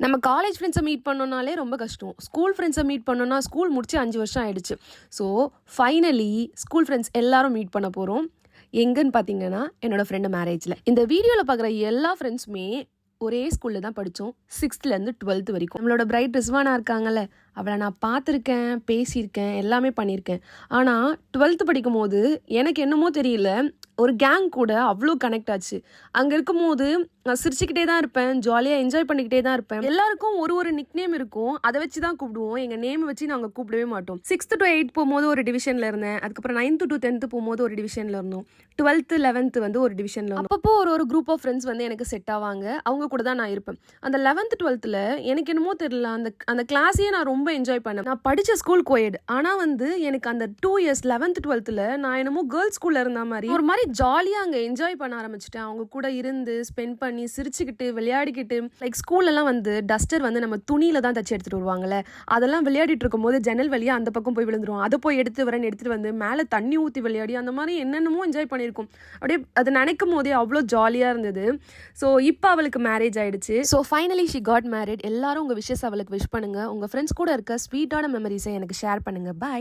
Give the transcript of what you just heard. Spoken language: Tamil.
நம்ம காலேஜ் ஃப்ரெண்ட்ஸை மீட் பண்ணோம்னாலே ரொம்ப கஷ்டம். ஸ்கூல் ஃப்ரெண்ட்ஸை மீட் பண்ணோன்னா ஸ்கூல் முடிச்சு 5 வருஷம் ஆயிடுச்சு. ஸோ ஃபைனலி ஸ்கூல் ஃப்ரெண்ட்ஸ் எல்லாரும் மீட் பண்ண போகிறோம். எங்கன்னு பார்த்தீங்கன்னா என்னோட ஃப்ரெண்டு மேரேஜில். இந்த வீடியோவில் பார்க்குற எல்லா ஃப்ரெண்ட்ஸுமே ஒரே ஸ்கூலில் தான் படித்தோம். 6th to 12th வரைக்கும். நம்மளோட பிரைட் ரிஸ்வானா இருக்காங்கல்ல, அவளை நான் பார்த்துருக்கேன், பேசியிருக்கேன், எல்லாமே பண்ணியிருக்கேன். ஆனால் 12th படிக்கும் போது எனக்கு என்னமோ தெரியல, ஒரு கேங் கூட அவ்வளோ கனெக்ட் ஆச்சு. அங்கே இருக்கும்போது நான் சிரிச்சுக்கிட்டே தான் இருப்பேன், ஜாலியாக என்ஜாய் பண்ணிக்கிட்டே தான் இருப்பேன். எல்லாருக்கும் ஒரு நிக் நேம் இருக்கும், அதை வச்சு தான் கூப்பிடுவோம். எங்கள் நேம் வச்சு நாங்கள் கூப்பிடவே மாட்டோம். 6th to 8th போகும்போது ஒரு டிவிஷனில் இருந்தேன். அதுக்கப்புறம் 9th to 10th போகும்போது ஒரு டிவிஷனில் இருந்தோம். 12th 11th ஒரு டிவிஷனில் இருந்தோம். அப்பப்போ ஒரு குரூப் ஆஃப் ஃப்ரெண்ட்ஸ் எனக்கு செட் ஆவாங்க. அவங்க கூட தான் நான் இருப்பேன். அந்த 11th 12th எனக்கு என்னமோ தெரியல, அந்த கிளாஸையே நான் ரொம்ப என்ஜாய் பண்ணேன். நான் படித்த ஸ்கூல் கோயட், ஆனால் எனக்கு அந்த 2 years 11th 12th நான் என்னமோ கேர்ள்ஸ் ஸ்கூலில் இருந்த மாதிரி ஒரு மாதிரி ஜாலியாக அங்கே என்ஜாய் பண்ண ஆரம்பிச்சிட்டேன். அவங்க கூட இருந்து ஸ்பெண்ட் பண்ணி சிரிச்சுக்கிட்டு விளையாடிக்கிட்டு, லைக் ஸ்கூல்லலாம் டஸ்டர் நம்ம துணியில தான் தச்சு எடுத்துட்டு வருவாங்கல்ல, அதெல்லாம் விளையாடிட்டு இருக்கும் போது ஜன்னல் வழியா அந்த பக்கம் போய் விழுந்துரும். அதை போய் எடுத்துட்டு வந்து மேலே தண்ணி ஊற்றி விளையாடி அந்த மாதிரி என்னென்னமோ என்ஜாய் பண்ணியிருக்கோம். அப்படியே அதை நினைக்கும் போதே அவ்வளோ ஜாலியாக இருந்தது. ஸோ இப்போ அவளுக்கு மேரேஜ் ஆயிடுச்சு. So finally she got married. எல்லாரும் உங்கள் விஷஸ் அவளுக்கு விஷ் பண்ணுங்க. உங்கள் ஃப்ரெண்ட்ஸ் கூட இருக்க ஸ்வீட்டான மெமரிஸை எனக்கு ஷேர் பண்ணுங்க. பாய்.